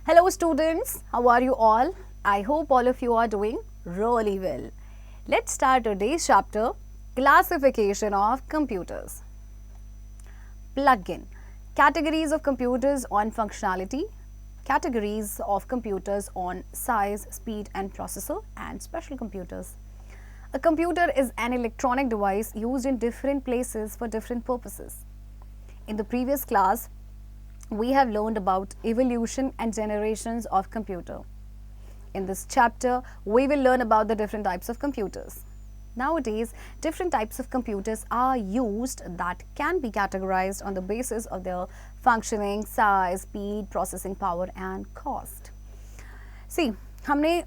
Hello students, how are you all? I hope all of you are doing really well. Let's start today's chapter, Classification of Computers. Plug-in. Categories of computers on functionality, categories of computers on size, speed and processor, and special computers. A computer is an electronic device used in different places for different purposes. In the previous class, we have learned about evolution and generations of computer. In this chapter, we will learn about the different types of computers. Nowadays, different types of computers are used that can be categorized on the basis of their functioning, size, speed, processing power and cost. See, हमने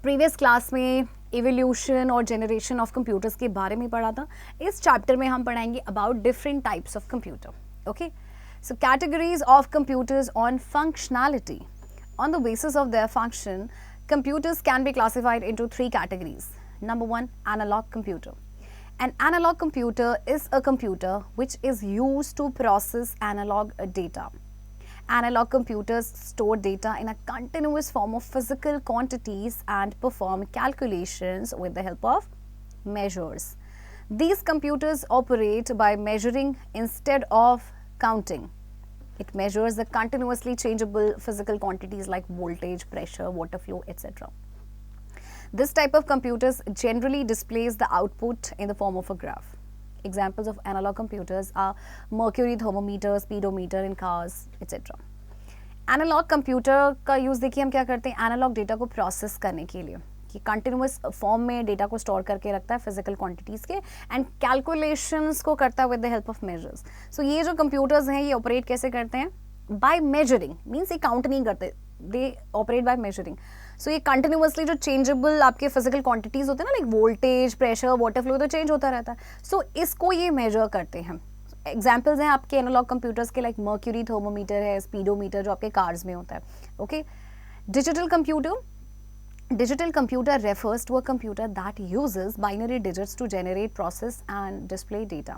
previous class में evolution और generation of computers के बारे में पढ़ा था. इस chapter में हम पढ़ाएंगे about different types of computer. Okay, so categories of computers on functionality. On the basis of their function, computers can be classified into three categories. Number one, analog computer. An analog computer is a computer which is used to process analog data. Analog computers store data in a continuous form of physical quantities and perform calculations with the help of measures. These computers operate by measuring instead of counting. It measures the continuously changeable physical quantities like voltage, pressure, water flow, etc. This type of computers generally displays the output in the form of a graph. Examples of analog computers are mercury thermometer, speedometer in cars, etc. Analogue computer का use देखिए हम क्या करते हैं analogue data को process करने के लिए कि कंटिन्यूस फॉर्म में डेटा को स्टोर करके रखता है फिजिकल क्वांटिटीज़ के एंड कैलकुलेशंस को करता है with the help of measures. So ये जो कंप्यूटर्स हैं ये ऑपरेट कैसे करते हैं बाय मेजरिंग. मीन्स ये काउंट नहीं करते, they operate by measuring. So ये कंटिन्यूसली जो चेंजेबल आपके फिजिकल क्वांटिटीज़ होते हैं ना like voltage, pressure, water flow तो चेंज होता रहता है. सो इसको ये मेजर करते हैं. एग्जाम्पल्स हैं आपके एनालॉग कंप्यूटर्स के लाइक मर्क्यूरी थर्मोमीटर है, स्पीडोमीटर जो आपके कार्स में होता है. Okay, digital computer refers to a computer that uses binary digits to generate, process and display data.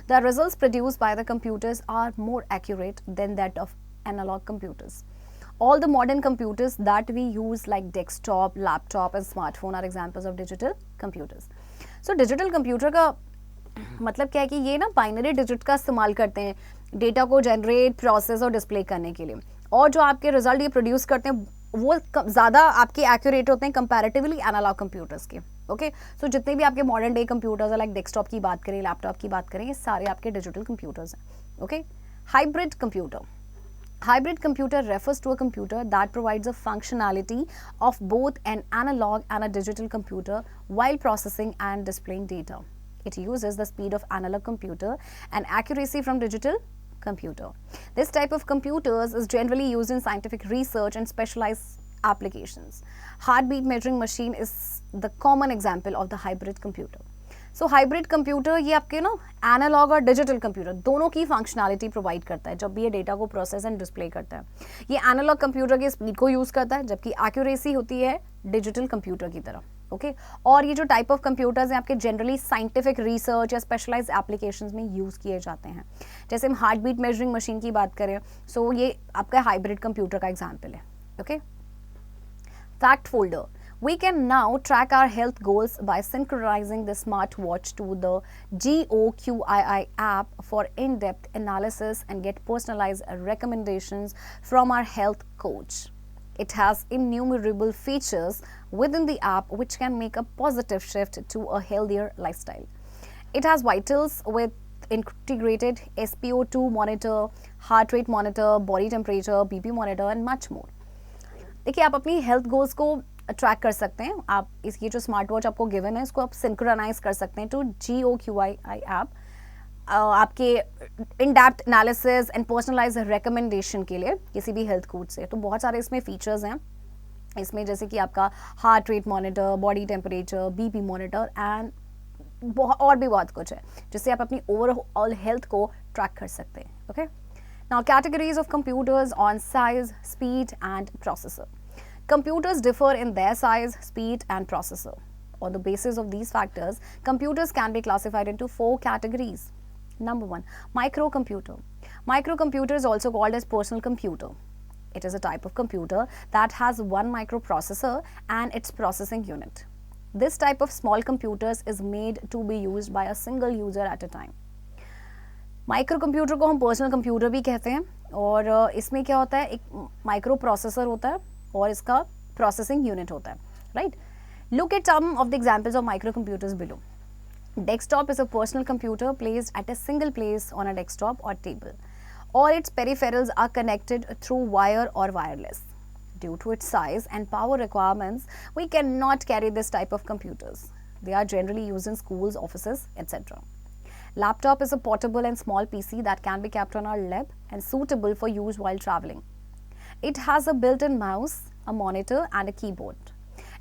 The results produced by the computers are more accurate than that of analog computers. All the modern computers that we use like desktop, laptop and smartphone are examples of digital computers. So digital computer का मतलब क्या है कि ये ना binary digit का इस्तेमाल करते हैं डेटा को जनरेट, प्रोसेस और डिस्प्ले करने के लिए. और जो आपके रिजल्ट ये प्रोड्यूस करते हैं वो ज़्यादा आपके एक्यूरेट होते हैं कंपैरेटिवली एनालॉग कंप्यूटर्स के. ओके, सो जितने भी आपके मॉडर्न डे कंप्यूटर्स हैं लाइक डेस्कटॉप की बात करें, लैपटॉप की बात करें, ये सारे आपके डिजिटल कंप्यूटर्स हैं. Okay, hybrid computer. Hybrid computer refers to a computer that provides a functionality of both an analog and a digital computer while processing and displaying data. It uses the speed of analog computer and accuracy from digital computer. This type of computers is generally used in scientific research and specialized applications. Heartbeat measuring machine is the common example of the hybrid computer. So hybrid computer ये आपके ना analogue और digital computer दोनों की functionality provide करता है जब भी ये डेटा को प्रोसेस एंड डिस्प्ले करता है. ये एनालॉग कंप्यूटर की स्पीड को यूज़ करता है जबकि एक्यूरेसी होती है डिजिटल कंप्यूटर की तरह. ओके, और ये जो टाइप ऑफ कंप्यूटर्स हैं आपके जनरली साइंटिफिक रिसर्च या स्पेशलाइज्ड एप्लीकेशंस में यूज़ किए जाते हैं. जैसे हम हार्ट बीट मेजरिंग मशीन की बात करें सो ये आपका हाइब्रिड कंप्यूटर का एग्जाम्पल है. Okay, fact folder. We can now track our health goals by synchronizing the smartwatch to the GOQII app for in-depth analysis and get personalized recommendations from our health coach. It has innumerable features within the app which can make a positive shift to a healthier lifestyle. It has vitals with integrated SpO2 monitor, heart rate monitor, body temperature, BP monitor and much more. देखिए आप अपनी health goals को track कर सकते हैं. आप इसकी जो स्मार्ट वॉच आपको गिवन है इसको आप सिंक्रोनाइज कर सकते हैं टू GOQII ऐप आपके in depth analysis and personalise recommendation के लिए किसी भी हेल्थ कोच से. तो बहुत सारे इसमें फीचर्स हैं इसमें जैसे कि आपका heart rate monitor, body temperature, BP monitor and और भी बहुत कुछ है जिससे आप अपनी ओवरऑल हेल्थ को ट्रैक कर सकते हैं. Okay, now categories of computers on size, speed and processor. Computers differ in their size, speed and processor. On the basis of these factors, computers can be classified into 4 categories. Number 1, microcomputer. Microcomputer is also called as personal computer. It is a type of computer that has one microprocessor and its processing unit. This type of small computers is made to be used by a single user at a time. Micro computer को हम personal computer भी कहते हैं और इसमें क्या होता है, एक माइक्रो प्रोसेसर होता है और इसका प्रोसेसिंग यूनिट होता है, right. Look at some of the examples of microcomputers below. Desktop is a personal computer placed at a single place on a desktop or table. All its peripherals are connected through wire or wireless. Due to its size and power requirements, we cannot carry this type of computers. They are generally used in schools, offices, etc. Laptop is a portable and small PC that can be kept on our lap and suitable for use while traveling. It has a built-in mouse, a monitor, and a keyboard.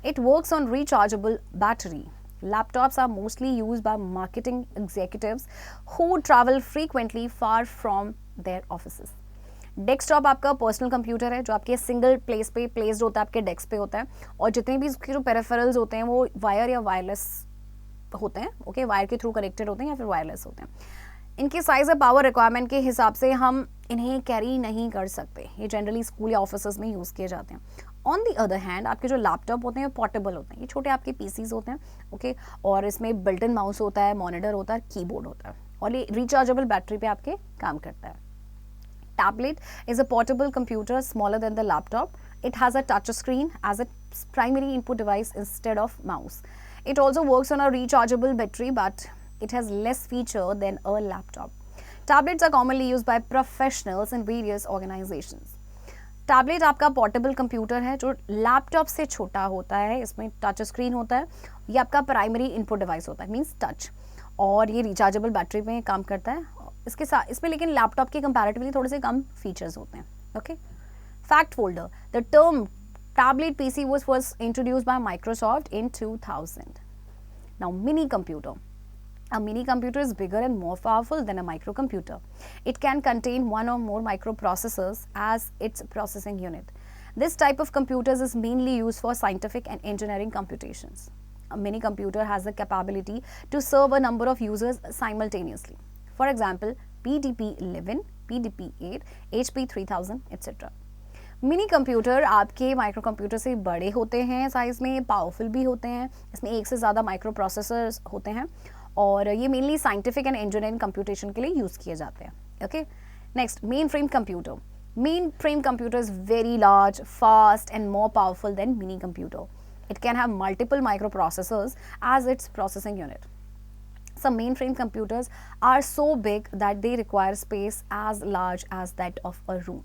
It works on rechargeable battery. Laptops are mostly used by marketing executives who travel frequently far from their offices. Desktop आपका personal computer है जो आपके single place पे placed होता है, आपके desk पे होता है और जितने भी इसके जो पेरिफेरल्स होते हैं वो वायर या वायरलेस होते हैं. ओके, वायर के थ्रू कनेक्टेड होते हैं या फिर वायरलेस होते हैं. इनकी साइज़ और पावर रिक्वायरमेंट के हिसाब से हम इन्हें कैरी नहीं कर सकते. ये जनरली स्कूल या ऑफिस में यूज़ किए जाते हैं. ऑन दी अदर हैंड आपके जो लैपटॉप होते हैं पोर्टेबल होते हैं. ये छोटे आपके पीसीज होते हैं. ओके, और इसमें बिल्ट इन माउस होता है, मॉनिटर होता है, कीबोर्ड होता है और ये रिचार्जेबल बैटरी पे आपके काम करता है. Tablet is a portable computer smaller than the laptop. It has a touch screen as its primary input device instead of mouse. It also works on a rechargeable battery, but it has less feature than a laptop. Tablets are commonly used by professionals in various organizations. Tablet आपका portable computer है जो laptop से छोटा होता है. इसमें touch screen होता है. ये आपका प्राइमरी इनपुट डिवाइस होता है, मींस टच, और ये रिचार्जेबल बैटरी में काम करता है. इसके साथ इसमें लेकिन लैपटॉप के कंपैरेटिवली थोड़े से कम फीचर्स होते हैं. Okay, fact folder. The term tablet PC was first introduced by Microsoft in 2000. Now mini computer. A mini computer is bigger and more powerful than a microcomputer. It can contain one or more microprocessors as its processing unit. This type of computers is mainly used for scientific and engineering computations. A mini computer has the capability to serve a number of users simultaneously. For example, PDP-11, PDP-8, HP-3000, etc. Mini computer आपके micro computer से बड़े होते हैं size में, powerful भी होते हैं. इसमें एक से ज़्यादा माइक्रो प्रोसेसर्स होते हैं और ये mainly scientific and engineering computation के लिए यूज़ किए जाते हैं. Okay, next, mainframe computer. Mainframe computer is very large, fast and more powerful than mini computer. It can have multiple microprocessors as its processing unit. Some mainframe computers are so big that they require space as large as that of a room.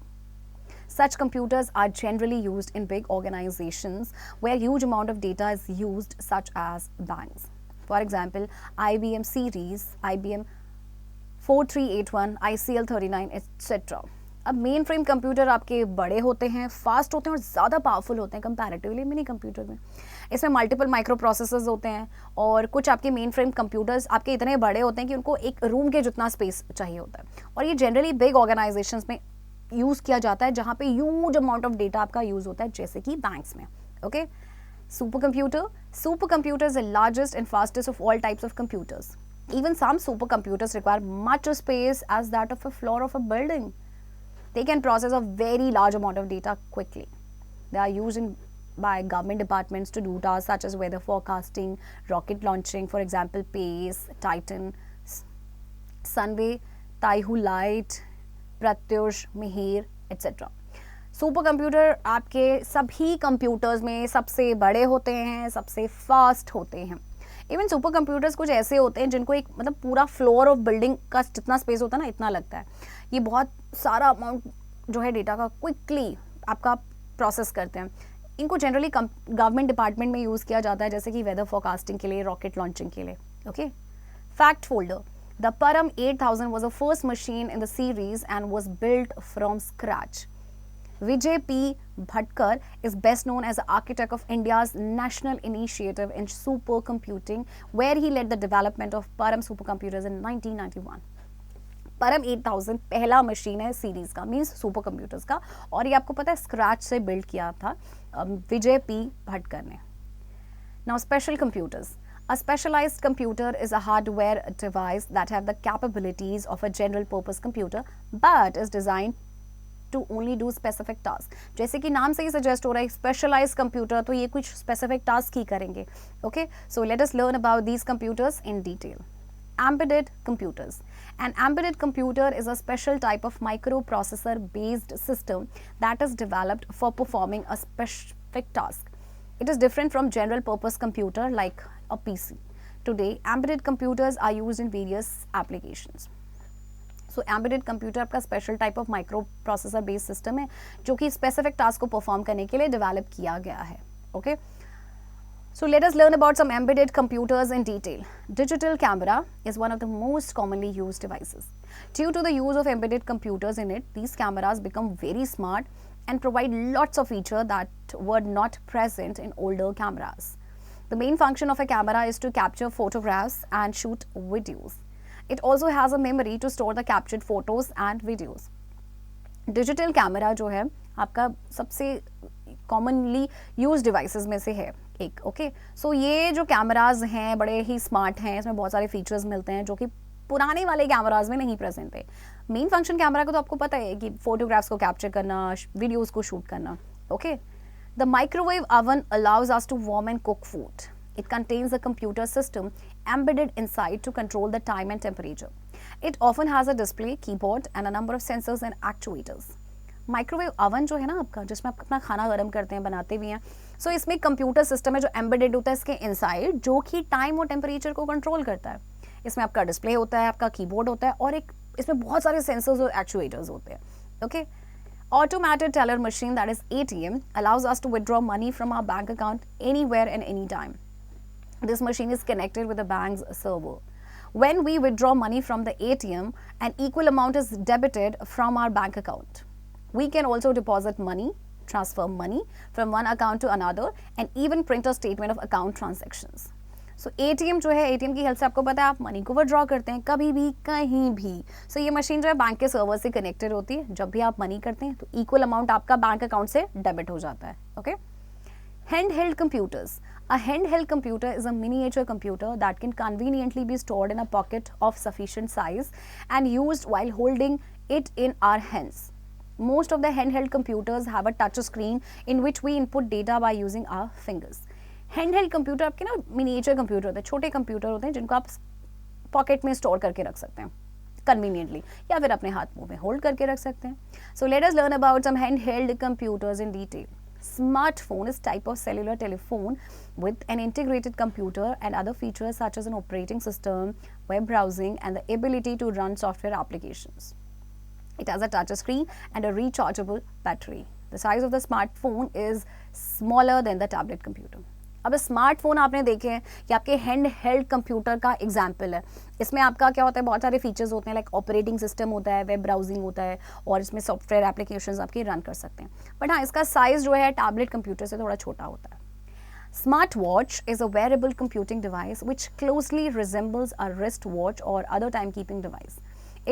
Such computers are generally used in big organizations where huge amount of data is used, such as banks. For example, IBM series, IBM 4381, ICL39, etc. अब main frame computer आपके बड़े होते हैं, fast होते हैं और ज़्यादा powerful होते हैं कंपैरेटिवली मिनी कंप्यूटर में. इसमें मल्टीपल माइक्रो प्रोसेसर्स होते हैं और कुछ आपके मेन फ्रेम कंप्यूटर्स आपके इतने बड़े होते हैं कि उनको एक रूम के जितना स्पेस चाहिए होता है और ये जनरली बिग ऑर्गेनाइजेशंस में यूज़ किया जाता है जहाँ पे ह्यूज अमाउंट ऑफ डेटा आपका यूज़ होता है, जैसे कि बैंक्स में. Okay, super computer. Super computers are the largest and fastest of all types of computers. Even some supercomputers require much space as that of a floor of a building. They can process a very large amount of data quickly. They are used by government departments to do tasks such as weather forecasting, rocket launching, for example, PACE, Titan, Sunway, Taihu Light, Pratyush, Mihir, etc. Super computer आपके सभी computers में सबसे बड़े होते हैं, सबसे fast होते हैं. इवन सुपर कंप्यूटर्स कुछ ऐसे होते हैं जिनको एक मतलब पूरा फ्लोर ऑफ बिल्डिंग का जितना स्पेस होता है ना, इतना लगता है. ये बहुत सारा अमाउंट जो है डेटा का क्विकली आपका प्रोसेस करते हैं. इनको जनरली गवर्नमेंट डिपार्टमेंट में यूज़ किया जाता है, जैसे कि वेदर फोरकास्टिंग के लिए, रॉकेट लॉन्चिंग के लिए. Okay, fact folder. द परम 8000 was the first machine in the series and was built from scratch. Vijay P. Bhatkar is best known as the architect of India's national initiative in supercomputing, where he led the development of Param supercomputers in 1991. Param 8000 पहला machine है series का, means super computers का, और ये आपको पता है scratch से बिल्ड किया था विजय पी भटकर ने. Now, special computers. A specialized computer is a hardware device that have the capabilities of a general purpose computer but is designed to only do specific task. जैसे कि नाम से ही सजेस्ट हो रहा है स्पेशलाइज कंप्यूटर, तो ये कुछ स्पेसिफिक टास्क ही करेंगे. Okay, so let us learn about these computers in detail. Embedded computers. An embedded computer is a special type of microprocessor based system that is developed for performing a specific task. It is different from general purpose computer like a PC. Today, embedded computers are used in various applications. So embedded computer आपका special type of microprocessor based system है जो कि specific task को perform करने के लिए develop किया गया है. Okay. So let us learn about some embedded computers in detail. Digital camera is one of the most commonly used devices. Due to the use of embedded computers in it, these cameras become very smart and provide lots of features that were not present in older cameras. The main function of a camera is to capture photographs and shoot videos. It also has a memory to store the captured photos and videos. Digital camera जो है आपका सबसे commonly use devices में से है एक. Okay, सो ये जो कैमराज हैं बड़े ही स्मार्ट हैं, इसमें बहुत सारे फीचर्स मिलते हैं जो कि पुराने वाले कैमराज में नहीं प्रेजेंट थे. मेन फंक्शन कैमरा का तो आपको पता है कि फोटोग्राफ्स को कैप्चर करना, वीडियोस को शूट करना. Okay, the microwave oven allows us to warm and cook food. It contains a computer system embedded inside to control the time and temperature. It often has a display, keyboard and a number of sensors and actuators. Microwave oven जो है ना आपका, जिसमें आप अपना खाना गर्म करते हैं, बनाते भी हैं, सो इसमें कंप्यूटर सिस्टम है जो एम्बेडेड होता है इसके इनसाइड, जो कि टाइम और टेम्परेचर को कंट्रोल करता है. इसमें आपका डिस्प्ले होता है, आपका कीबोर्ड होता है और एक इसमें बहुत सारे सेंसर्स और एक्चुएटर्स होते हैं. Okay, automated teller machine, that is ATM, allows us to withdraw money from our bank account anywhere and anytime. This machine is connected with the bank's server. When we withdraw money from the ATM, an equal amount is debited from our bank account. We can also deposit money, transfer money from one account to another, and even print a statement of account transactions. So ATM जो है, ATM की help से आपको पता है आप money को withdraw करते हैं कभी भी कहीं भी. सो ये मशीन जो है बैंक के सर्वर से कनेक्टेड होती है. जब भी आप मनी करते हैं तो इक्वल अमाउंट आपका बैंक अकाउंट से डेबिट हो जाता है. Okay, handheld computers. A handheld computer is a miniature computer that can conveniently be stored in a pocket of sufficient size and used while holding it in our hands. Most of the handheld computers have a touch screen in which we input data by using our fingers. Handheld computer आपके ना miniature computer होते हैं, छोटे computer होते हैं जिनको आप pocket में स्टोर करके रख सकते हैं कन्वीनियंटली, या फिर अपने हाथ मुंह में होल्ड करके रख सकते हैं. So let us learn about some handheld computers in detail. Smartphone is type of cellular telephone with an integrated computer and other features such as an operating system, web browsing and the ability to run software applications. It has a touch screen and a rechargeable battery. The size of the smartphone is smaller than the tablet computer. अब smartphone आपने देखे हैं कि आपके hand held computer का example है. इसमें आपका क्या होता है, बहुत सारे फीचर्स होते हैं, लाइक ऑपरेटिंग सिस्टम होता है, वेब ब्राउजिंग होता है और इसमें सॉफ्टवेयर एप्लीकेशंस आपके रन कर सकते हैं. बट हाँ, इसका साइज जो है टैबलेट कंप्यूटर से थोड़ा छोटा होता है. Smart watch is a wearable computing device which closely resembles a wrist watch or other time keeping device.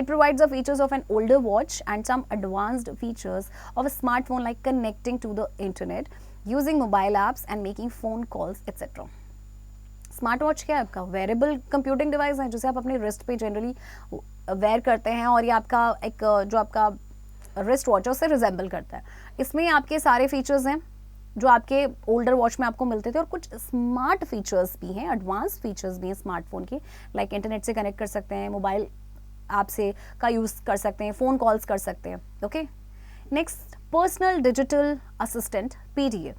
It provides the features of an older watch and some advanced features of a smartphone like connecting to the internet, using mobile apps and making phone calls, etc. Smart watch क्या है आपका? Variable computing device है जिसे आप अपने wrist पे generally where करते हैं और ये आपका एक जो आपका रिस्ट वॉच है उससे रिजेंबल करता है. इसमें आपके सारे फीचर्स हैं जो आपके ओल्डर वॉच में आपको मिलते थे और कुछ स्मार्ट फीचर्स भी हैं, एडवांस फीचर्स भी हैं स्मार्टफोन के, लाइक इंटरनेट से कनेक्ट कर सकते हैं, मोबाइल ऐप से का यूज़ कर सकते हैं, फ़ोन कॉल्स कर सकते हैं. Okay, next, Personal Digital Assistant (PDA)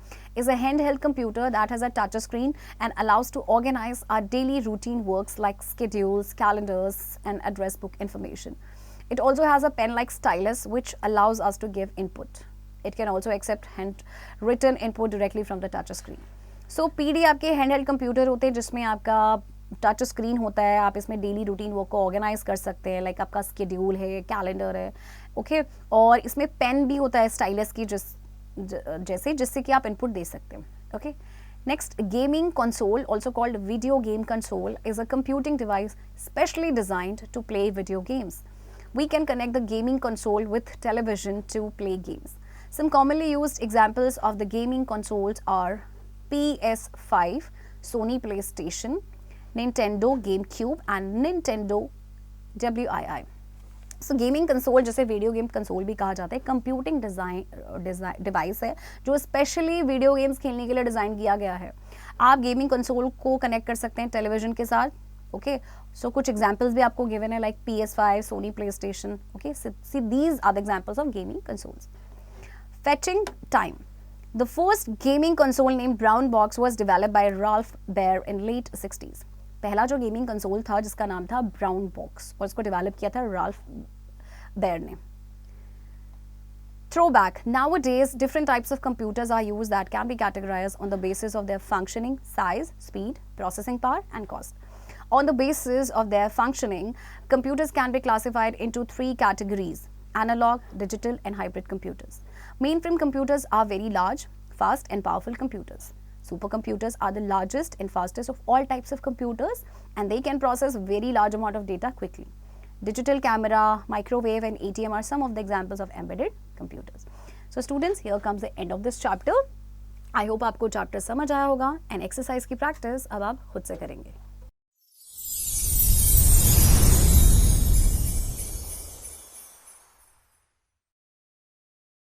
is a handheld computer that has a touch screen and allows to organize our daily routine works like schedules, calendars, and address book information. It also has a pen-like stylus which allows us to give input. It can also accept handwritten input directly from the touch screen. So PDA आपके handheld computer होते हैं जिसमें आपका touch screen होता है, आप इसमें daily routine work को ऑर्गेनाइज कर सकते हैं, लाइक आपका स्केड्यूल है, कैलेंडर है. ओके, और इसमें पेन भी होता है स्टाइलस की जिससे कि आप इनपुट दे सकते हैं. Okay, next, gaming console also called video game console is a computing device specially designed to play video games. We can connect the gaming console with television to play games. Some commonly used examples of the gaming consoles are PS5, Sony PlayStation, Nintendo GameCube and Nintendo Wii. So gaming console, जैसे video game console भी कहा जाता है, computing device है जो specially video games खेलने के लिए डिज़ाइन किया गया है। आप गेमिंग कंसोल को कनेक्ट कर सकते हैं टेलीविजन के साथ। ओके, सो कुछ एग्जांपल्स भी आपको गिवन है like PS5, Sony PlayStation. Okay, see these are the examples of gaming consoles. Fetching time. The first gaming console named Brown Box was developed by Ralph Baer in late 60s. पहला जो gaming console था जिसका नाम था brown box, और इसको develop किया था राल्फ बेयर ने। Throwback. Nowadays, different types of computers are used that can be categorized on the basis of their functioning, size, speed, processing power, and cost. On the basis of their functioning, computers can be classified into three categories: analog, digital, and hybrid computers. Mainframe computers are very large, fast, and powerful computers. Supercomputers are the largest and fastest of all types of computers, and they can process very large amount of data quickly. Digital camera, microwave, and ATM are some of the examples of embedded computers. So students, here comes the end of this chapter. I hope आपको chapter समझ आया होगा, and exercise की practice अब आप खुद से करेंगे.